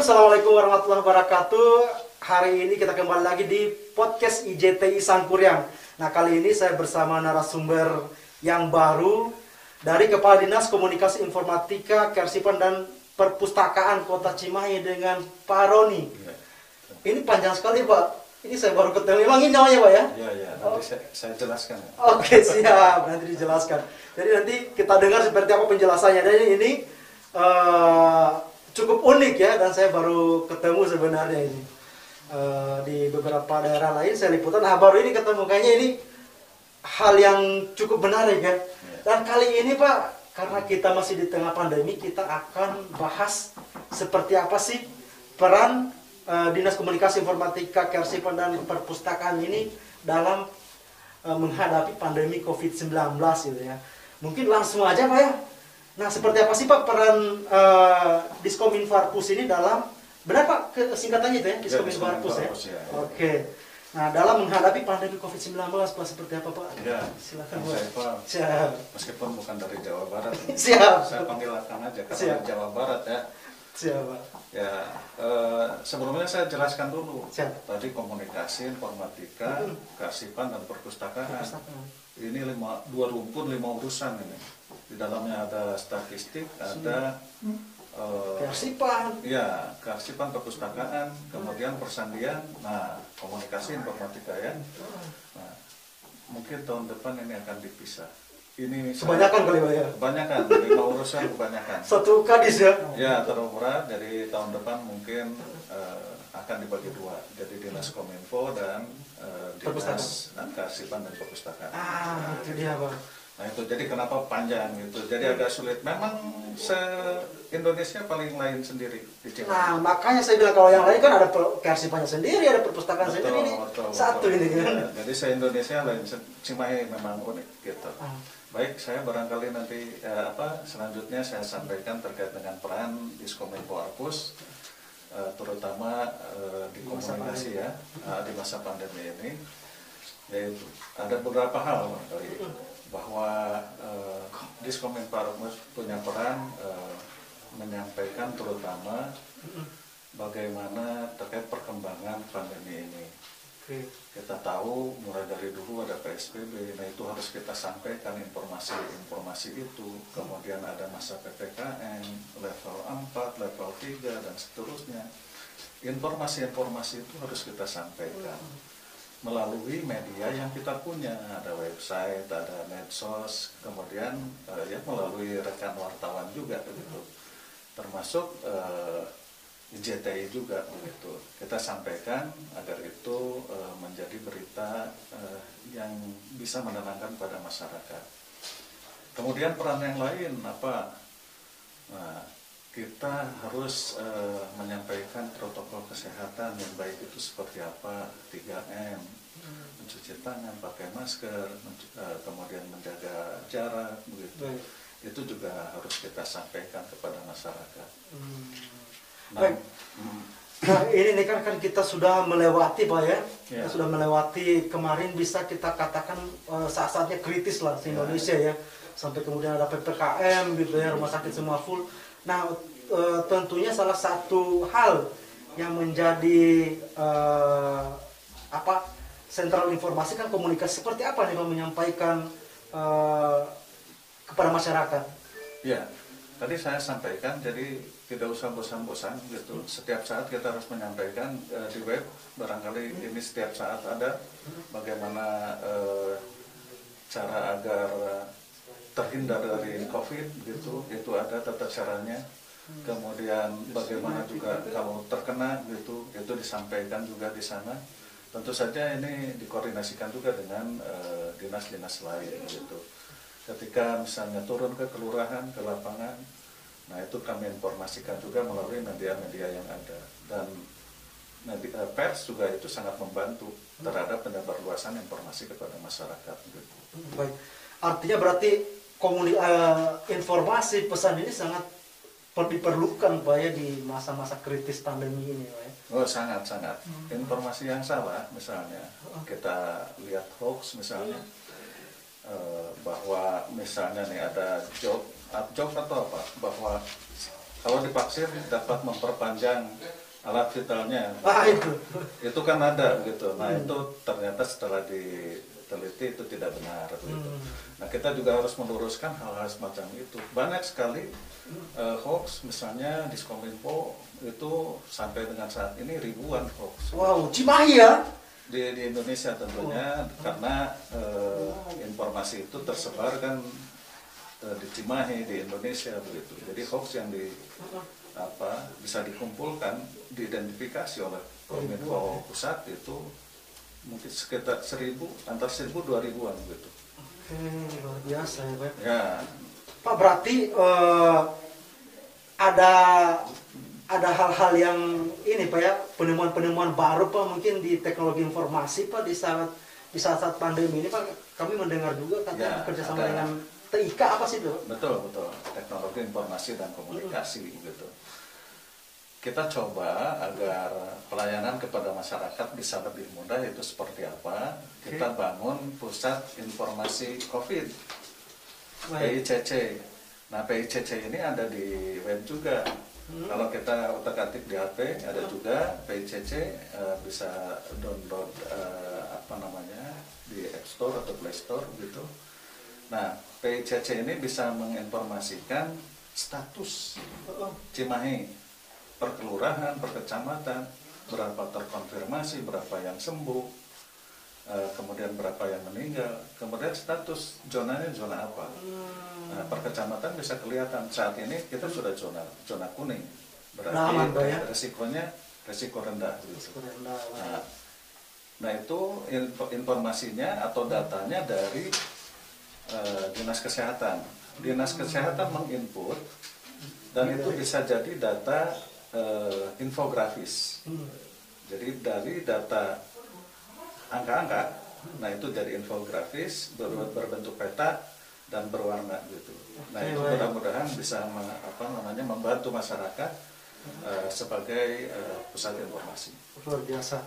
Assalamualaikum warahmatullahi wabarakatuh. Hari ini kita kembali lagi di podcast IJTI Sangkuriang. Nah, kali ini saya bersama narasumber yang baru dari Kepala Dinas Komunikasi Informatika, Kearsipan dan Perpustakaan Kota Cimahi dengan Pak Roni. Ini panjang sekali, Pak. Ini saya baru ketemu. Memang ini namanya, Pak, ya? Iya, nanti saya jelaskan. Oke, siap. Nanti dijelaskan. Jadi nanti kita dengar seperti apa penjelasannya. Dan ini cukup unik ya, dan saya baru ketemu sebenarnya ini. Di beberapa daerah lain saya liputan, nah baru ini ketemu. Kayaknya ini hal yang cukup menarik ya. Dan kali ini, Pak, karena kita masih di tengah pandemi, kita akan bahas seperti apa sih peran Dinas Komunikasi Informatika, Kearsipan dan Perpustakaan ini dalam menghadapi pandemi COVID-19 gitu ya. Mungkin langsung aja, Pak, ya. Nah, seperti apa sih, Pak, peran Diskominfarpus ini dalam, benar, Pak, singkatannya itu ya, Diskominfarpus ya? Oke. Nah, dalam menghadapi pandemi COVID-19, Pak, seperti apa, Pak? Ya, silakan, Pak. Siap. Meskipun bukan dari Jawa Barat. Siap. Saya panggil akan aja, karena dari Jawa Barat ya. Siap, Pak. Ya, sebelumnya saya jelaskan dulu. Siap. Tadi komunikasi, informatika, kearsipan dan perpustakaan. Ini dua rumpun, 5 urusan ini. Di dalamnya ada statistik, ada Kearsipan. ya, kearsipan, perpustakaan, kemudian persandian, nah, komunikasi, informatika ya. Nah, mungkin tahun depan ini akan dipisah. Ini Kebanyakan kali, Pak, ya? Kebanyakan, 5 urusan kebanyakan. Satu kadis ya? Ya, terlalu berat. Jadi tahun depan mungkin akan dibagi 2. Jadi Dinas Kominfo dan Dinas Kearsipan dan Perpustakaan. Itu dia, Pak. Nah itu, jadi kenapa panjang gitu. Jadi agak sulit. Memang se-Indonesia paling lain sendiri di Cimahi. Nah, makanya saya bilang kalau yang lain kan ada kearsipannya sendiri, ada perpustakaan sendiri. Ini satu ini kan. Ya, jadi se-Indonesia lain, Cimahi memang unik gitu. Baik, saya barangkali nanti selanjutnya saya sampaikan terkait dengan peran Diskominfarpus, terutama di komunikasi ya, di masa pandemi ini. Yaitu ada beberapa hal bahwa Diskominfarpus punya peran menyampaikan terutama bagaimana terkait perkembangan pandemi ini. Kita tahu mulai dari dulu ada PSBB, nah itu harus kita sampaikan informasi-informasi itu. Kemudian ada masa PPKM, level 4, level 3, dan seterusnya. Informasi-informasi itu harus kita sampaikan melalui media yang kita punya. Ada website, ada medsos, kemudian ya melalui rekan wartawan juga begitu. Termasuk IJTI juga begitu. Kita sampaikan agar itu menjadi berita yang bisa menenangkan pada masyarakat. Kemudian peran yang lain apa? Nah, kita harus menyampaikan protokol kesehatan yang baik itu seperti apa, 3M, mencuci tangan, pakai masker, kemudian menjaga jarak begitu. Itu juga harus kita sampaikan kepada masyarakat. Baik. Nah, ini kan kita sudah melewati, Pak, ya. Kita sudah melewati kemarin, bisa kita katakan saat-saatnya kritis lah di Indonesia ya. Sampai kemudian ada PPKM gitu ya, rumah sakit semua full. Nah, tentunya salah satu hal yang menjadi sentral informasi kan komunikasi. Seperti apa nih Pak menyampaikan kepada masyarakat? Ya, tadi saya sampaikan, jadi tidak usah bosan-bosan gitu. Setiap saat kita harus menyampaikan di web, barangkali ini setiap saat ada bagaimana cara agar terhindar dari COVID gitu, itu ada tata caranya. Kemudian bagaimana juga kalau terkena gitu, itu disampaikan juga di sana. Tentu saja ini dikoordinasikan juga dengan dinas-dinas lain gitu. Ketika misalnya turun ke kelurahan, ke lapangan, nah itu kami informasikan juga melalui media-media yang ada. Dan pers juga itu sangat membantu terhadap penyebarluasan informasi kepada masyarakat gitu. Baik. Artinya berarti informasi pesan ini sangat diperlukan, Pak, ya, di masa-masa kritis pandemi ini, Pak, ya? Oh, sangat-sangat. Informasi yang salah misalnya, kita lihat hoax misalnya, bahwa misalnya nih ada joke atau apa, bahwa kalau divaksin dapat memperpanjang alat vitalnya. Itu kan ada gitu. Nah itu ternyata setelah diteliti itu tidak benar gitu. Nah kita juga harus meluruskan hal-hal semacam itu. Banyak sekali hoax, misalnya Diskominfo itu sampai dengan saat ini ribuan hoax. Wow, Cimahi ya? Di Indonesia tentunya, karena informasi itu tersebar kan di Cimahi, di Indonesia begitu. Jadi hoax yang bisa dikumpulkan, diidentifikasi oleh Kominfo pusat itu mungkin sekitar 1.000, antara 1.000-2.000-an gitu. Oke, luar biasa ya Pak. Ya. Pak, berarti ada hal-hal yang ini Pak ya, penemuan-penemuan baru Pak mungkin di teknologi informasi Pak di saat pandemi ini Pak. Kami mendengar juga katanya bekerja sama dengan TIK, apa sih itu? Betul, teknologi informasi dan komunikasi gitu. Kita coba agar pelayanan kepada masyarakat bisa lebih mudah, itu seperti apa? Kita bangun pusat informasi COVID, PICC. Nah, PICC ini ada di web juga. Kalau kita otak-atik di HP ada juga PICC, bisa download di App Store atau Play Store gitu. Nah, PICC ini bisa menginformasikan status Cimahi, per kelurahan, per kecamatan, berapa terkonfirmasi, berapa yang sembuh, kemudian berapa yang meninggal, kemudian status zonanya zona apa. Nah, per kecamatan bisa kelihatan. Saat ini kita sudah zona kuning, berarti resikonya resiko rendah. Nah itu informasinya atau datanya dari Dinas Kesehatan. Dinas Kesehatan menginput, dan itu bisa jadi data infografis. Jadi dari data angka-angka, nah itu jadi infografis berbentuk peta dan berwarna gitu. Nah itu mudah-mudahan bisa membantu masyarakat sebagai pusat informasi. Luar biasa.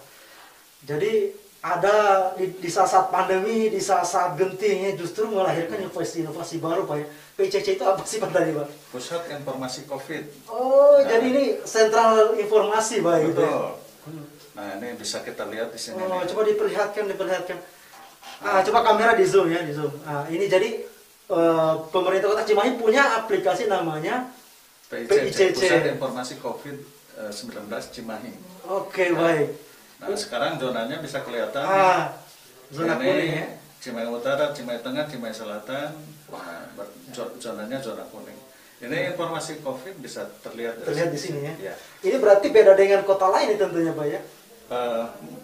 Jadi ada di saat pandemi, di saat gentingnya justru melahirkan inovasi baru Pak ya. PICC itu apa sih Pak tadi Pak? Pusat Informasi COVID. Oh, jadi ini sentral informasi Pak itu. Betul. Nah ini bisa kita lihat di sini. Oh, coba diperlihatkan. Coba kamera di zoom ya, di zoom. Ini jadi pemerintah Kota Cimahi punya aplikasi namanya PICC. Pusat Informasi COVID-19 Cimahi. Oke, baik. Nah sekarang zonanya bisa kelihatan. Zona kuning ya. Cimahi Utara, Cimahi Tengah, Cimahi Selatan, zonanya zona kuning. Ini informasi COVID bisa terlihat di sini ya. Ya. Ini berarti beda dengan kota lain tentunya Pak ya?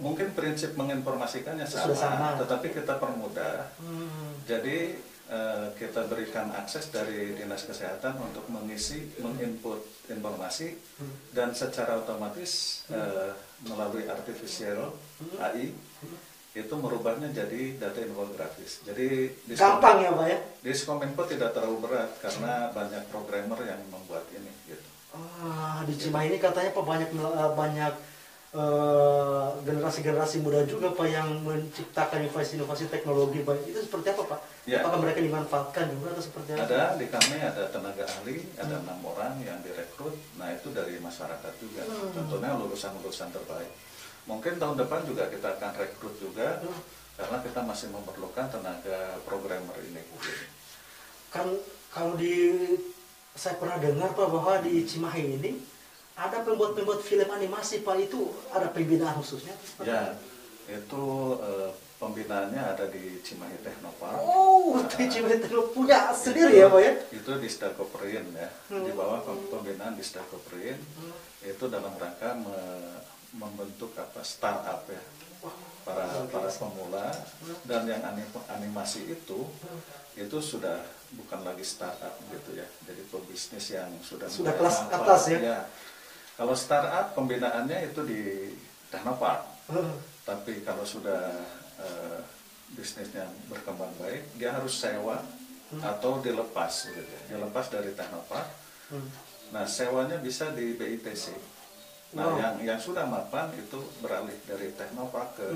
Mungkin prinsip menginformasikannya sama, tetapi kita permudah. Jadi kita berikan akses dari Dinas Kesehatan untuk menginput informasi, dan secara otomatis melalui artificial AI itu merubahnya jadi data infografis. Jadi gampang ya Pak ya? Diskominfo tidak terlalu berat karena banyak programmer yang membuat ini gitu. Di Cimahi ini katanya Pak banyak generasi-generasi muda juga Pak yang menciptakan inovasi teknologi Pak. Itu seperti apa Pak? Ya. Apakah mereka dimanfaatkan juga atau seperti apa? Ada, di kami ada tenaga ahli, ada 6 orang yang direkrut. Nah itu dari masyarakat juga. Tentunya lulusan-lulusan terbaik. Mungkin tahun depan juga kita akan rekrut juga, karena kita masih memerlukan tenaga programmer ini. Kan kalau saya pernah dengar Pak bahwa di Cimahi ini ada pembuat film animasi Pak, itu ada pembinaan khususnya? Ya, itu pembinaannya ada di Cimahi Technopark. Oh, di Cimahi Technopark punya sendiri ya Pak ya? Itu di Disdagoprin ya, di bawah pembinaan di Disdagoprin. Itu dalam rangka membentuk startup ya, para pemula, dan yang animasi itu sudah bukan lagi startup gitu ya, jadi pebisnis yang sudah kelas atas ya. Kalau startup pembinaannya itu di Technopark, tapi kalau sudah bisnisnya berkembang baik, dia harus sewa atau dilepas gitu, dilepas dari Technopark. Nah sewanya bisa di BITC. Nah yang sudah mapan itu beralih dari Technopark ke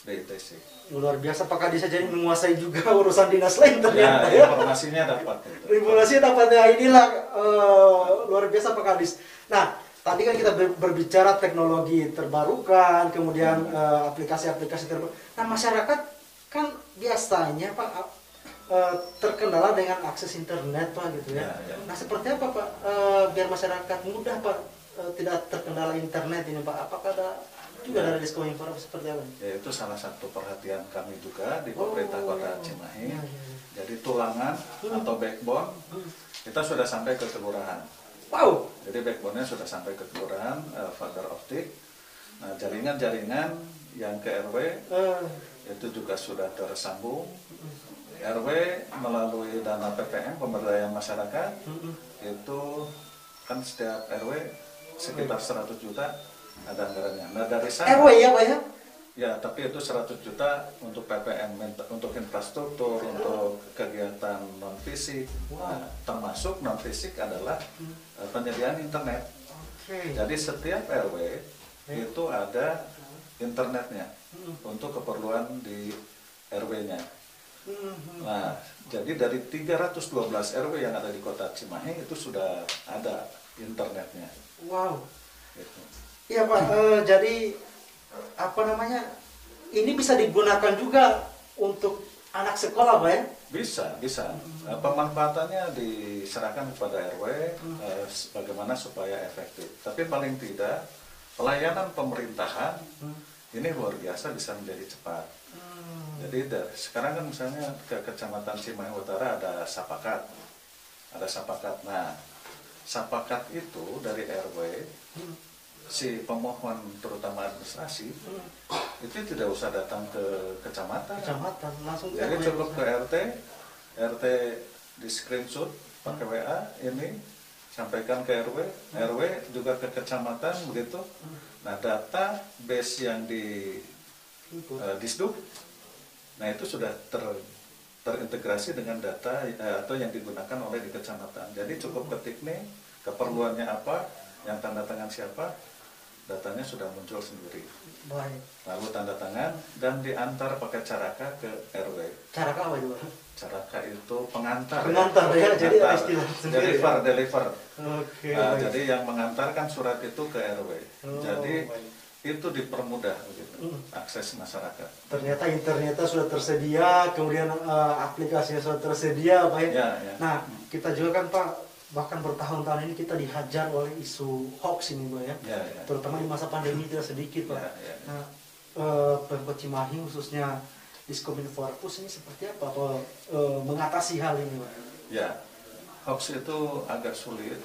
DITC. Luar biasa Pak Kadis jadi menguasai juga urusan dinas lain ternyata Ya, ya. informasinya dapat. Gitu. Informasinya dapatnya inilah luar biasa Pak Kadis. Nah, tadi kan kita berbicara teknologi terbarukan, kemudian aplikasi-aplikasi terbaru. Nah, masyarakat kan biasanya Pak terkendala dengan akses internet Pak gitu ya. Ya. Nah, seperti apa Pak biar masyarakat mudah Pak tidak terkendala internet ini Pak? Apakah ada juga dari Diskominfo seperti apa? Ya, itu salah satu perhatian kami juga di pemerintah Kota Cimahi. Ya. Jadi tulangan atau backbone kita sudah sampai ke kelurahan. Wow. Jadi backbone-nya sudah sampai ke kelurahan, fiber optik. Nah, jaringan-jaringan yang ke RW itu juga sudah tersambung. RW melalui dana PPM pemberdayaan masyarakat itu kan setiap RW sekitar 100 juta ada anggarannya. Nah, dari sana RW ya Pak ya? ya, tapi itu 100 juta untuk PPM, untuk infrastruktur, untuk kegiatan non fisik. Nah, termasuk non fisik adalah penyediaan internet. Jadi setiap RW itu ada internetnya untuk keperluan di RW-nya. Nah, jadi dari 312 RW yang ada di Kota Cimahi itu sudah ada internetnya. Wow. Gitu. Iya Pak, jadi apa namanya? Ini bisa digunakan juga untuk anak sekolah Pak ya? Bisa. Pemanfaatannya diserahkan kepada RW bagaimana supaya efektif. Tapi paling tidak pelayanan pemerintahan ini luar biasa bisa menjadi cepat. Jadi sekarang kan misalnya ke Kecamatan Cimahi Utara ada Sapakat. Nah, Sapakat itu dari RW si pemohon terutama administrasi itu tidak usah datang ke kecamatan Langsung jadi cukup ke RT di screenshot pakai WA ini sampaikan ke RW juga ke kecamatan begitu. Nah, data base yang di Disduk, nah itu sudah terintegrasi dengan data atau yang digunakan oleh di kecamatan. Jadi cukup ketik nih keperluannya apa, yang tanda tangan siapa, datanya sudah muncul sendiri. Baik. Lalu tanda tangan dan diantar pakai caraka ke RW. Caraka apa itu? Caraka itu pengantar. Pengantar ya, jadi ada istilah sendiri. Deliver. Oke. Jadi yang mengantarkan surat itu ke RW. Jadi baik. itu dipermudah begitu, akses masyarakat. Ternyata internetnya sudah tersedia, kemudian aplikasinya sudah tersedia, Pak. Ya. Nah, kita juga kan Pak, bahkan bertahun-tahun ini kita dihajar oleh isu hoax ini Pak ya. Terutama di masa pandemi tidak sedikit Pak. Nah, Pemkot Cimahi khususnya Diskominfo Arpus ini seperti apa Pak mengatasi hal ini Pak? Ya, hoax itu agak sulit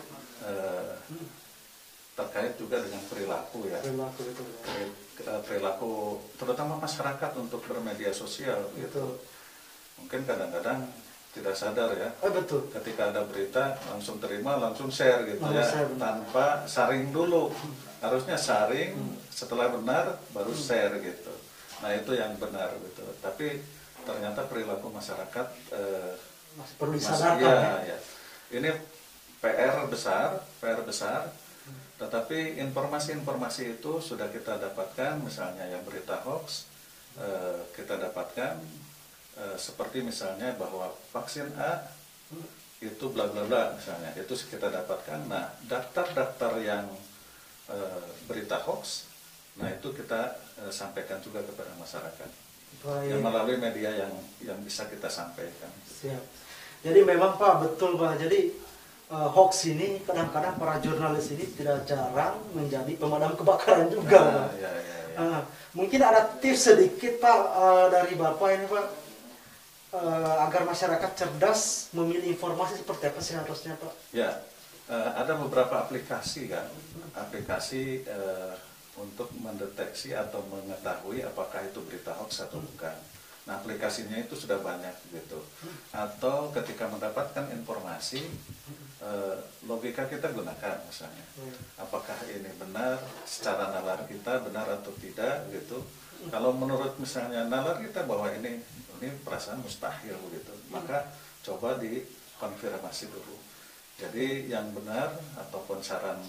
terkait juga dengan perilaku ya. Perilaku terutama masyarakat untuk bermedia sosial gitu. Mungkin kadang-kadang tidak sadar ya. Betul. Ketika ada berita langsung terima, langsung share gitu ya, tanpa saring dulu. Harusnya saring, setelah benar baru share gitu. Nah, itu yang benar gitu. Tapi ternyata perilaku masyarakat masih perlu disadarkan ya. Ini PR besar. Tetapi informasi-informasi itu sudah kita dapatkan, misalnya yang berita hoax kita dapatkan. Seperti misalnya bahwa vaksin A itu bla bla bla misalnya, itu kita dapatkan. Nah, daftar-daftar yang berita hoax, nah itu kita sampaikan juga kepada masyarakat. Yang melalui media yang bisa kita sampaikan. Siap. Jadi memang Pak, betul Pak. Jadi hoax ini kadang-kadang para jurnalis ini tidak jarang menjadi pemadam kebakaran juga Pak. Mungkin ada tips sedikit Pak dari Bapak ini Pak, agar masyarakat cerdas memilih informasi seperti apa sih harusnya Pak? Ya, ada beberapa aplikasi kan, untuk mendeteksi atau mengetahui apakah itu berita hoax atau bukan. Nah, aplikasinya itu sudah banyak gitu. Atau ketika mendapatkan informasi, logika kita gunakan misalnya. Apakah ini benar, secara nalar kita benar atau tidak gitu. Kalau menurut misalnya nalar kita bahwa ini perasaan mustahil begitu, maka coba dikonfirmasi dulu. Jadi yang benar ataupun saran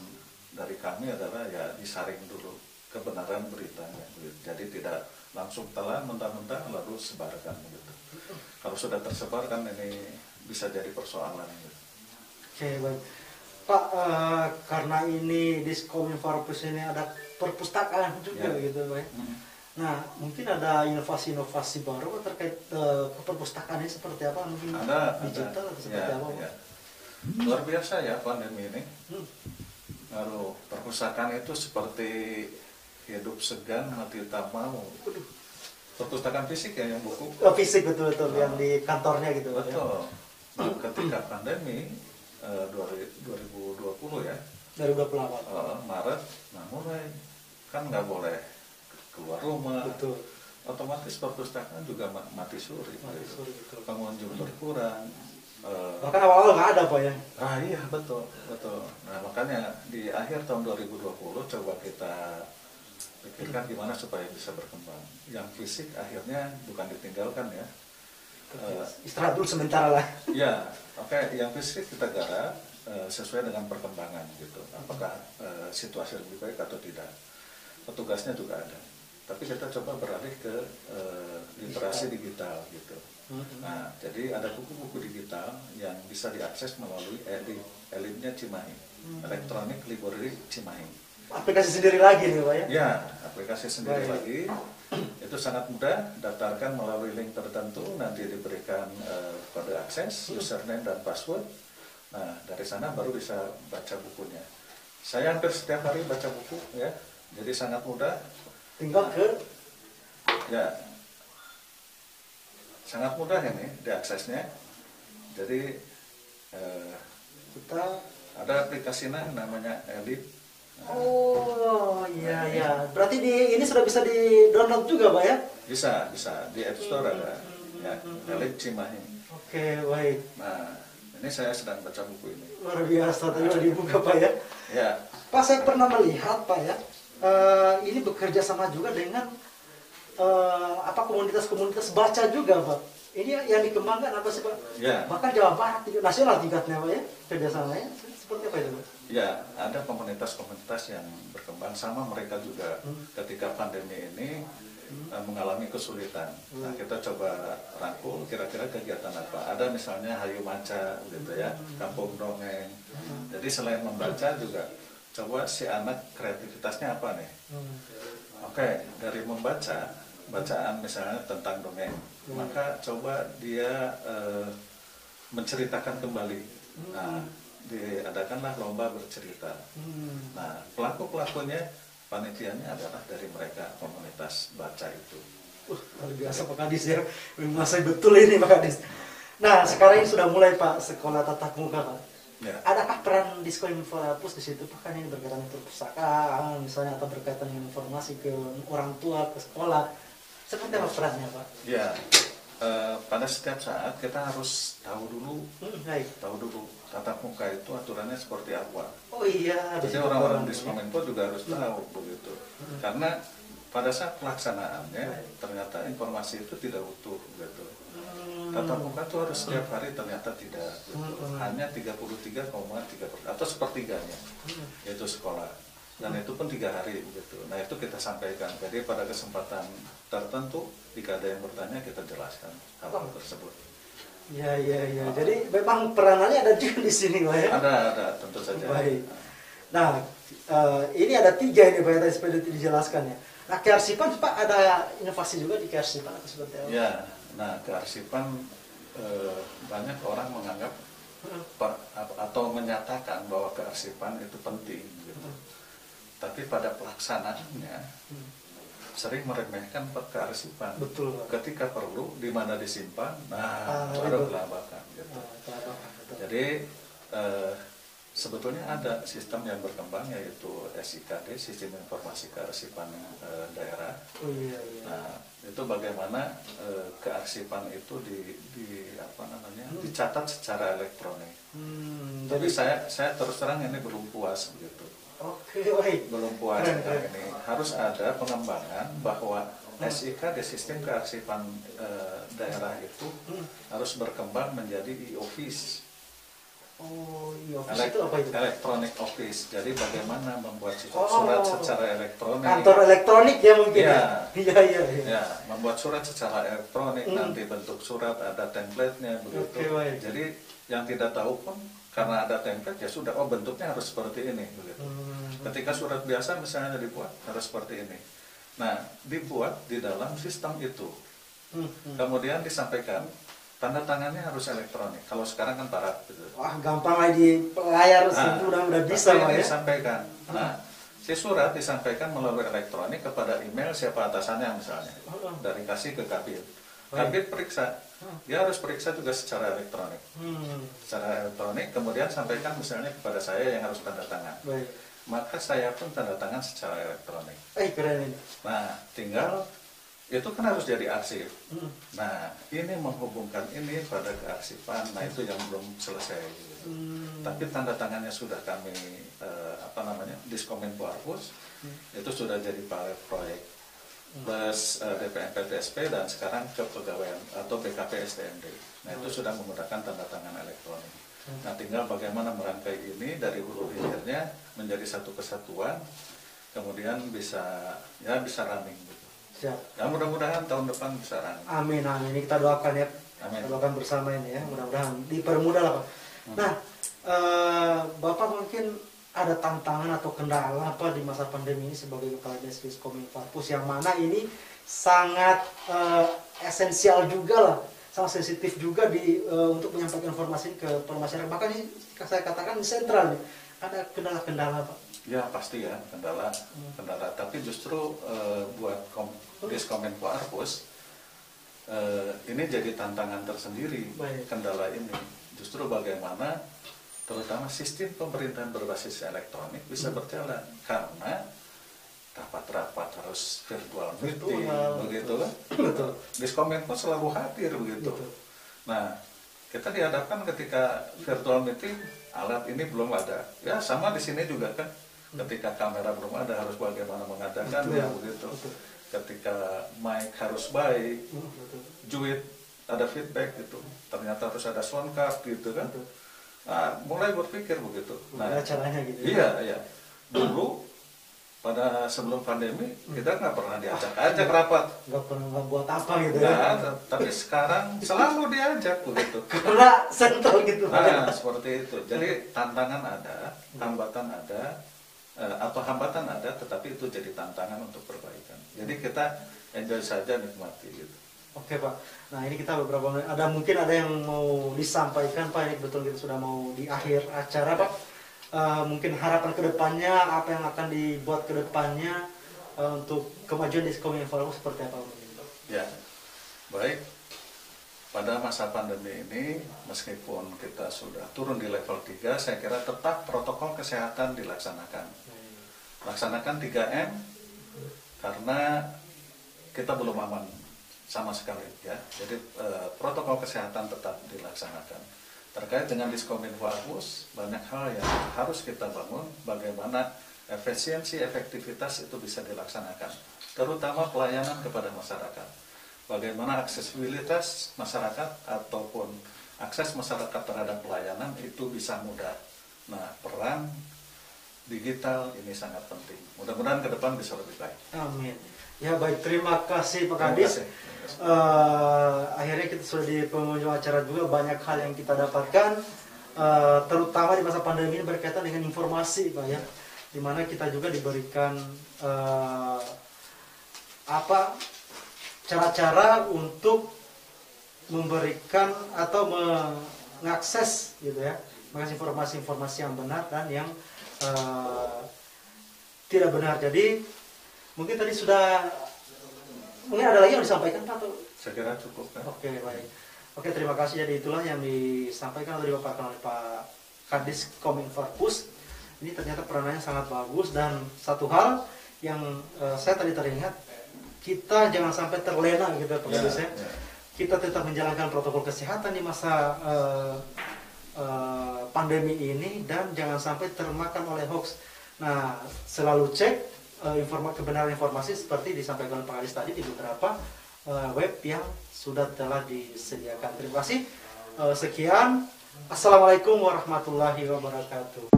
dari kami adalah ya disaring dulu kebenaran beritanya. Jadi tidak langsung telan mentah-mentah lalu sebarkan gitu. Kalau sudah tersebar kan ini bisa jadi persoalan gitu. Oke, baik. Pak, karena ini Diskominfo ini ada perpustakaan juga Ya. gitu, Pak. Nah, mungkin ada inovasi-inovasi baru terkait perpustakaan ini seperti apa? Mungkin digital atau seperti ya, apa? ya. Luar biasa ya pandemi ini. Lalu perpustakaan itu seperti hidup segan mati tak mau. Perpustakaan fisik ya yang buku. Oh, fisik betul-betul yang di kantornya gitu. Betul. Nah, ketika pandemi 2020 ya. Dari 28. Maret, nah mulai kan nggak boleh keluar rumah. Betul. Otomatis perpustakaan juga mati suri. Betul. Pengunjung berkurang. Bahkan awal-awal nggak ada, Pak ya. Iya betul. Nah makanya di akhir tahun 2020 coba kita pikirkan gimana supaya bisa berkembang. Yang fisik akhirnya bukan ditinggalkan ya. Istirahat dulu sementara lah. Ya, oke. Yang fisik kita garap sesuai dengan perkembangan gitu. Apakah situasi lebih baik atau tidak. Petugasnya juga ada. Tapi kita coba beralih ke literasi digital gitu. Nah, jadi ada buku-buku digital yang bisa diakses melalui Elimnya Cimahi, Electronic Library Cimahi. Aplikasi sendiri lagi nih, Pak ya? Ya, aplikasi sendiri lagi. Itu sangat mudah, daftarkan melalui link tertentu, nanti diberikan kode akses, username dan password. Nah, dari sana baru bisa baca bukunya. Saya hampir setiap hari baca buku ya, jadi sangat mudah. Tinggal ke Ya, sangat mudah ini diaksesnya. Jadi kita ada aplikasinya namanya Elim. Oh iya. Berarti ini sudah bisa di download juga, Pak ya? Bisa di App Store ada. Ya, Elim Cimahi. Oke, baik. Nah, ini saya sedang baca buku ini. Luar biasa tadi udah dibuka, Pak ya. Ya, Pak, saya pernah melihat, Pak ya. Ini bekerja sama juga dengan komunitas-komunitas baca juga, Pak. Ini yang dikembangkan apa sih, Pak? Ya. Bahkan Jawa Barat, nasional tingkatnya, Pak ya, kerjasamanya. Seperti apa itu, Pak? ya, ada komunitas-komunitas yang berkembang sama mereka juga ketika pandemi ini mengalami kesulitan. Nah, kita coba rangkul kira-kira kegiatan apa. Ada misalnya Hayu Maca gitu ya, Kampung Dongeng. Jadi selain membaca juga coba si anak kreativitasnya apa nih? Oke, dari membaca, bacaan misalnya tentang dongeng, maka coba dia menceritakan kembali. Nah, diadakanlah lomba bercerita. Nah, pelaku-pelakunya, panitianya adalah dari mereka, komunitas baca itu. Luar biasa Pak Kadis ya, menguasai betul ini Pak Kadis. Nah, sekarang ini sudah mulai Pak sekolah tatap muka, Pak. Ya. Adakah peran Diskominfo di situ, Pak? Kan ini berkaitan dengan perpustakaan, misalnya, atau berkaitan dengan informasi ke orang tua, ke sekolah. Seperti apa perannya, Pak? Ya, pada setiap saat kita harus tahu dulu tatap muka itu aturannya seperti apa. Oh iya. Jadi orang-orang Diskominfo juga harus tahu begitu. Karena pada saat pelaksanaannya ternyata informasi itu tidak utuh gitu. Tatap muka itu harus setiap hari ternyata tidak gitu. Hanya 33,3% atau sepertiganya yaitu sekolah. Dan itu pun 3 hari gitu. Nah, itu kita sampaikan. Jadi pada kesempatan tertentu jika ada yang bertanya kita jelaskan hal tersebut. Iya. Jadi memang peranannya ada juga di sini, Pak ya? Ada tentu saja. Baik. Nah, ini ada 3 ini Pak yang tadi dijelaskan ya. Nah, kearsipan Pak, ada inovasi juga di kearsipan atau seperti apa? Ya, nah kearsipan banyak orang menganggap atau menyatakan bahwa kearsipan itu penting gitu. Tapi pada pelaksanaannya sering meremehkan kearsipan. Betul. Ketika perlu di mana disimpan, baru kelabakan gitu. Jadi sebetulnya ada sistem yang berkembang yaitu SIKD, Sistem Informasi Kearsipan Daerah. Oh iya. Nah, itu bagaimana kearsipan itu dicatat secara elektronik. Tapi saya terus terang ini belum puas begitu. Oke, baik. Belum puas ini. Harus ada pengembangan bahwa SIKD, Sistem Kearsipan Daerah itu harus berkembang menjadi e-office. Oh iya, office itu apa itu? Electronic office. Jadi bagaimana membuat Oh, surat secara elektronik. kantor elektronik ya mungkin Iya. ya. Iya. Ya, membuat surat secara elektronik, nanti bentuk surat ada template-nya begitu. Oke, baik. Jadi yang tidak tahu pun karena ada template ya sudah, oh bentuknya harus seperti ini begitu. Ketika surat biasa misalnya dibuat harus seperti ini. Nah, dibuat di dalam sistem itu. Kemudian disampaikan tanda tangannya harus elektronik. Kalau sekarang kan barat gitu. Wah, gampang lagi di layar itu udah bisa tapi Pak ini ya. disampaikan. Nah, si surat disampaikan melalui elektronik kepada email siapa atasannya misalnya. Dari kasih ke kabin. Kabin periksa. Dia harus periksa juga secara elektronik. Secara elektronik kemudian sampaikan misalnya kepada saya yang harus tanda tangan. Baik. Maka saya pun tanda tangan secara elektronik. Keren ini. Nah, tinggal itu kan harus jadi arsip. Nah, ini menghubungkan ini pada kearsipan. Nah, itu yang belum selesai. Gitu. Tapi tanda tangannya sudah kami Diskominfo Arpus itu sudah jadi proyek plus DPMP TSP dan sekarang kepegawaian atau BKP STMD. Nah, itu sudah menggunakan tanda tangan elektronik. Nah, tinggal bagaimana merangkai ini dari hulu hilirnya menjadi satu kesatuan, kemudian bisa running gitu. Siap. Ya mudah-mudahan tahun depan bisa running. Amin. Ini kita doakan ya. Amin. Kita doakan bersama ini ya. Mudah-mudahan dipermudah lah Pak. Nah, Bapak mungkin ada tantangan atau kendala apa di masa pandemi ini sebagai Kepala Dinas Diskominfo Arpus yang mana ini sangat esensial juga lah, sangat sensitif juga untuk menyampaikan informasi ke masyarakat. Bahkan ini saya katakan sentral nih. Ada kendala-kendala Pak? Ya pasti ya kendala. Tapi justru buat Diskominfo Arpus ini jadi tantangan tersendiri. Baik. Kendala ini justru bagaimana terutama sistem pemerintahan berbasis elektronik bisa berjalan karena rapat-rapat harus virtual meeting begitu kan. Betul. Diskominfo selalu hadir begitu. Betul. Nah, kita dihadapkan ketika virtual meeting alat ini belum ada. Ya sama di sini juga kan. Ketika kamera belum ada harus bagaimana mengadakannya begitu. Ketika mic harus baik, juit ada feedback gitu. Ternyata harus ada sound card gitu kan. Nah, mulai berpikir begitu. Nah, caranya gitu. Iya. Dulu pada sebelum pandemi kita nggak pernah diajak rapat. Nggak pernah buat apa gitu ya. Nah, tapi sekarang selalu diajak begitu. Karena sentral gitu. Nah, seperti itu. Jadi tantangan ada, hambatan ada, hambatan ada, tetapi itu jadi tantangan untuk perbaikan. Jadi kita enjoy saja, nikmati gitu. Oke Pak, nah ini kita beberapa menit, mungkin ada yang mau disampaikan Pak, ini betul kita sudah mau di akhir acara Pak. Mungkin harapan kedepannya, apa yang akan dibuat kedepannya untuk kemajuan Diskominfo Arpus seperti apa Pak? Ya, baik. Pada masa pandemi ini, meskipun kita sudah turun di level 3, saya kira tetap protokol kesehatan dilaksanakan. Laksanakan 3M, karena kita belum aman sama sekali ya. Jadi protokol kesehatan tetap dilaksanakan. Terkait dengan Diskominfo Arpus, banyak hal yang harus kita bangun bagaimana efisiensi, efektivitas itu bisa dilaksanakan. Terutama pelayanan kepada masyarakat. Bagaimana aksesibilitas masyarakat ataupun akses masyarakat terhadap pelayanan itu bisa mudah. Nah, peran digital ini sangat penting. Mudah-mudahan ke depan bisa lebih baik. Amin. Ya baik, terima kasih Pak Kadis. Akhirnya kita sudah di pengunjung acara juga, banyak hal yang kita dapatkan, terutama di masa pandemi ini berkaitan dengan informasi Pak ya, dimana kita juga diberikan cara-cara untuk memberikan atau mengakses gitu ya, mengakses informasi-informasi yang benar dan yang tidak benar. Jadi mungkin tadi sudah, mungkin ada lagi yang disampaikan Pak? Atau? Saya kira cukup kan? Oke, baik. Oke, terima kasih. Jadi itulah yang disampaikan atau dipaparkan oleh Pak Kadis Kominfo Arpus. Ini ternyata peranannya sangat bagus, dan satu hal yang saya tadi teringat, kita jangan sampai terlena gitu Pak Kadis ya. Kita tetap menjalankan protokol kesehatan di masa pandemi ini, dan jangan sampai termakan oleh hoax. Nah, selalu cek kebenaran informasi seperti disampaikan oleh Pak Kadis tadi di beberapa web yang sudah telah disediakan. Terima kasih. Sekian Assalamualaikum warahmatullahi wabarakatuh.